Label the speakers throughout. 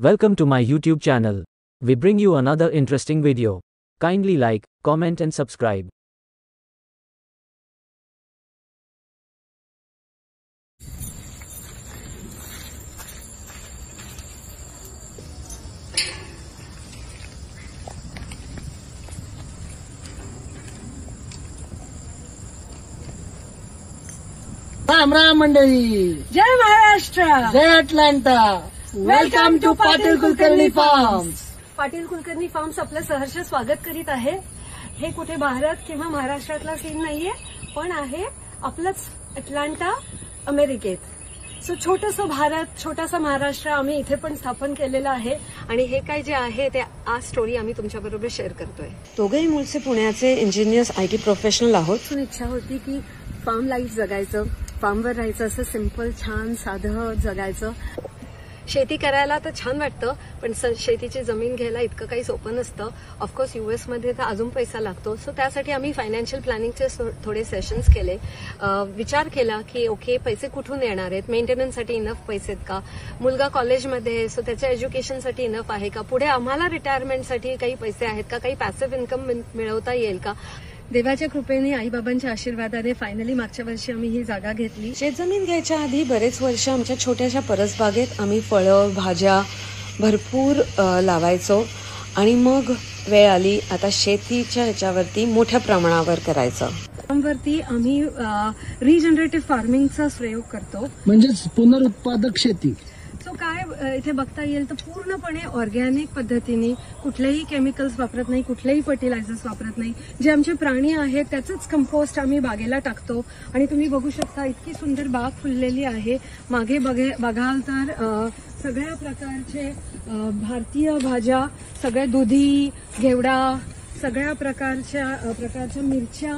Speaker 1: Welcome to my YouTube channel. We bring you another interesting video. Kindly like, comment and subscribe.
Speaker 2: Ram Ram मंडळी,
Speaker 3: जय महाराष्ट्र,
Speaker 2: जय Atlanta. Welcome to Patil Kulkarni farms.
Speaker 3: Patil Kulkarni farms आपलं सहर्ष स्वागत करीत आहे. हे कुठे भारत किंवा महाराष्ट्रातला सीन नाहीये, पण आहे आपलंच अटलांटा, अमेरिकेत. सो छोटंसं भारत, छोटासा महाराष्ट्र आम्ही इथे पण स्थापन केलेलं आहे. आणि हे काय जे आहे ते आज स्टोरी आम्ही तुमच्याबरोबर शेअर करतोय.
Speaker 4: दोघेही मूळचे पुण्याचे इंजिनियर्स, IT प्रोफेशनल आहोत.
Speaker 3: इच्छा होती की फार्म लाईफ जगायचं, फार्मवर राहायचं, असं सिंपल छान साधं जगायचं. शेती करायला तर छान वाटतं, पण शेतीची जमीन घ्यायला इतकं काही सोपं नसतं. ऑफकोर्स US मध्ये तर अजून पैसा लागतो. सो त्यासाठी आम्ही फायनान्शियल प्लॅनिंगचे थोडे सेशन्स केले. विचार केला की ओके, पैसे कुठून येणार आहेत, मेंटेनन्ससाठी इनफ पैसे आहेत का, मुलगा कॉलेजमध्ये आहे सो त्याच्या एज्युकेशनसाठी इनफ आहे का, पुढे आम्हाला रिटायरमेंटसाठी काही पैसे आहेत का, काही पॅसिव्ह इन्कम मिळवता येईल का. देवाच्या कृपेने, आईबाबांच्या आशीर्वादाने फायनली मागच्या वर्षी आम्ही ही जागा घेतली.
Speaker 4: शेतजमीन घ्यायच्या आधी बरेच वर्ष आमच्या छोट्याशा परसबागेत आम्ही फळं, भाज्या भरपूर लावायचो. आणि मग वेळ आली आता शेतीच्या ह्याच्यावरती मोठ्या प्रमाणावर करायचं.
Speaker 3: वरती आम्ही रिजनरेटिव्ह फार्मिंगचा प्रयोग करतो,
Speaker 2: म्हणजेच पुनरुत्पादक शेती.
Speaker 3: सो काय इथे बघता येईल तर पूर्णपणे ऑर्गॅनिक पद्धतीने, कुठलेही केमिकल्स वापरत नाही, कुठलेही फर्टिलायझर्स वापरत नाही. जे आमचे प्राणी आहेत त्याचंच कंपोस्ट आम्ही बागेला टाकतो. आणि तुम्ही बघू शकता इतकी सुंदर बाग फुललेली आहे. मागे बघाल तर सगळ्या प्रकारचे भारतीय भाज्या, सगळ्या दुधी, घेवडा, सगळ्या प्रकारच्या मिरच्या,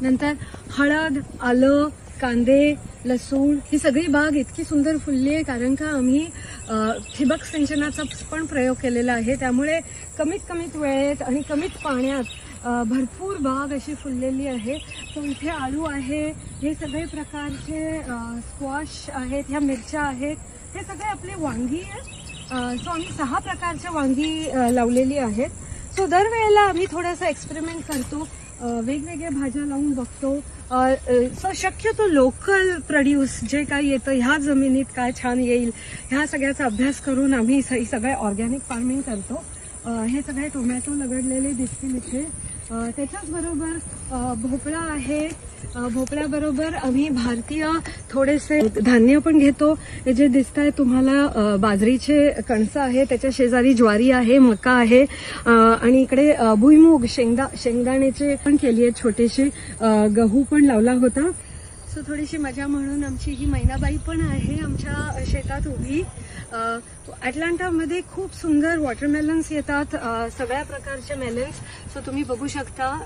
Speaker 3: नंतर हळद, आलं, कांदे, लसूण, ही सगळी बाग इतकी सुंदर फुलली आहे कारण का आम्ही ठिबक सिंचनाचा पण प्रयोग केलेला आहे. त्यामुळे कमीत वेळेत आणि कमीत पाण्यात भरपूर बाग अशी फुललेली आहे. तो इथे आळू आहे, हे सगळे प्रकारचे स्क्वॉश आहेत, ह्या मिरच्या आहेत, हे सगळे आपले वांगी आहेत. सो आम्ही 6 प्रकारच्या वांगी लावलेली आहेत. सो दरवेळेला आम्ही थोडासा एक्सपेरिमेंट करतो, वेगवेगळ्या भाज्या लावून बघतो. सो शक्यतो लोकल प्रोड्यूस जे काय येतं, ह्या जमिनीत काय छान येईल, ह्या सगळ्याचा अभ्यास करून आम्ही सगळे ऑर्गॅनिक फार्मिंग करतो. हे सगळे टोमॅटो लगडलेले दिसतील इथे. त्याच्याच बरोबर भोपळा आहे. भोपळ्याबरोबर आम्ही भारतीय थोडेसे धान्य पण घेतो. हे जे दिसत आहे तुम्हाला बाजरीचे कणसं आहे, त्याच्या शेजारी ज्वारी आहे, मका आहे, आणि इकडे भुईमूग, शेंगदाण्याचे पण केली आहे छोटेसे. गहू पण लावला होता. सो थोडीशी मजा म्हणून आमची ही मैनाबाई पण आहे आमच्या शेतात उभी. अटलांटामध्ये खूप सुंदर वॉटरमेलन्स येतात, सगळ्या प्रकारचे मेलन्स. सो तुम्ही बघू शकता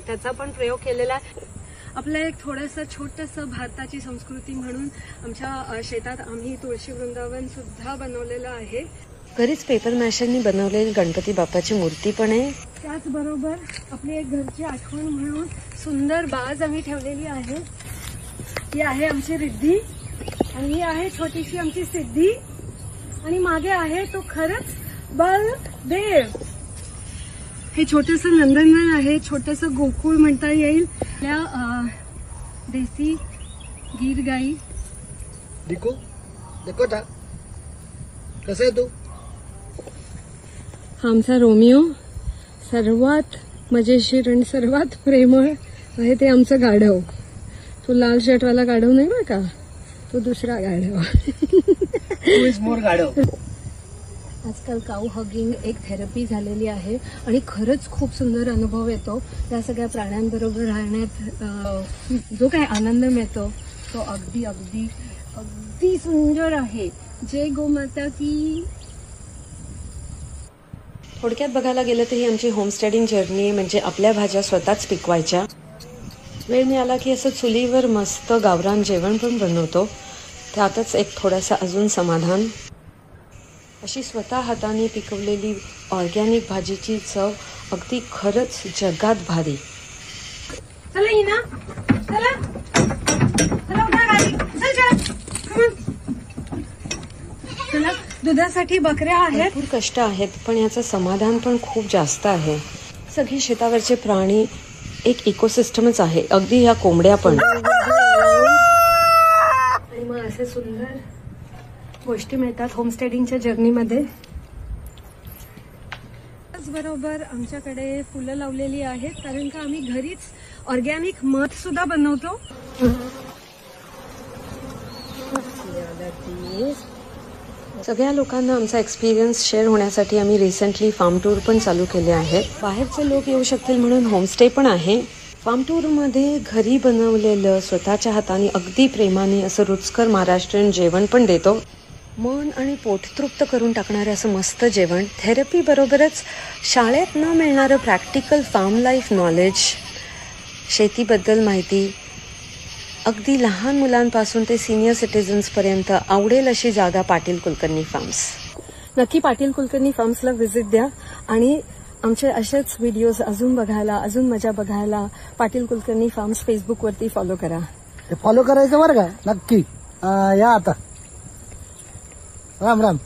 Speaker 3: त्याचा पण प्रयोग केलेला आहे. आपलं एक थोडंसं छोटंसं भारताची संस्कृती म्हणून आमच्या शेतात आम्ही तुळशी वृंदावन सुद्धा बनवलेलं आहे.
Speaker 4: घरीच पेपर मॅशरनी बनवलेली गणपती बाप्पाची मूर्ती पण आहे.
Speaker 3: त्याचबरोबर आपली एक घरची आठवण म्हणून सुंदर बाज आम्ही ठेवलेली आहे. ही आहे आमची रिद्धी आणि ही आहे छोटीशी आमची सिद्धी. आणि मागे आहे तो खरंच बलदेव. हे छोटंसं नंदनवन आहे, छोटंसं गोकुळ म्हणता येईल. त्या देसी गीर गाई.
Speaker 2: देखो कसं आहे तू.
Speaker 3: आमचा रोमिओ सर्वात मजेशीर आणि सर्वात प्रेमळ आहे ते आमचं गाढव. तो लाल शर्टवाला गाढव नाही बरं का, तो दुसरा गाढव.
Speaker 2: मोर गाढव.
Speaker 3: आजकाल काऊ हगिंग एक थेरपी झालेली आहे आणि खरंच खूप सुंदर अनुभव येतो. या सगळ्या प्राण्यांबरोबर राहण्यात जो काही आनंद मिळतो तो अगदी अगदी अगदी सुंदर आहे. जय गोमाता की.
Speaker 4: थोडक्यात बघायला गेलं तर ही आमची होमस्टेडिंग जर्नी, म्हणजे आपल्या भाज्या स्वतःच पिकवायच्या. वेळ मिळाला की असं चुलीवर मस्त गावरान जेवण पण बनवतो. त्यातच एक थोडासा अजून समाधान. अशी स्वतः हाताने पिकवलेली ऑर्गॅनिक भाजीची चव अगदी खरंच जगात भारी.
Speaker 3: चला इना, चला चला उठा गाडी, चल चला, चला दुधासाठी बकऱ्या आहेत.
Speaker 4: भरपूर कष्ट आहेत पण याचं समाधान पण खूप जास्त आहे. सगळे शेतावरचे प्राणी एक इकोसिस्टमच आहे, अगदी ह्या कोंबड्या पण.
Speaker 3: आणि मग असे सुंदर गोष्टी मिळतात होमस्टेडिंगच्या जर्नीमध्ये. त्याचबरोबर आमच्याकडे फुलं लावलेली आहेत कारण का आम्ही घरीच ऑर्गॅनिक मध सुद्धा बनवतो.
Speaker 4: सगळ्या लोकांना आमचा एक्सपिरियन्स शेअर होण्यासाठी आम्ही रिसेंटली फार्म टूर पण चालू केले आहेत. बाहेरचे लोक येऊ शकतील म्हणून होमस्टे पण आहे. फार्म टूरमध्ये घरी बनवलेलं स्वतःच्या हाताने अगदी प्रेमाने असं रुचकर महाराष्ट्रीयन जेवण पण देतो. मन आणि पोट तृप्त करून टाकणारं असं मस्त जेवण, थेरपी बरोबरच शाळेत न मिळणारं प्रॅक्टिकल फार्म लाईफ नॉलेज, शेतीबद्दल माहिती, अगदी लहान मुलांपासून ते सिनियर सिटीजन्सपर्यंत आवडेल अशी जागा पाटील कुलकर्णी फार्म्स. नक्की पाटील कुलकर्णी फार्म्सला व्हिजिट द्या आणि आमचे असेच व्हिडिओज अजून बघायला, अजून मजा बघायला पाटील कुलकर्णी फार्म्स फेसबुकवरती फॉलो करा.
Speaker 2: फॉलो करायचं बरं का, नक्की. या आता. राम राम.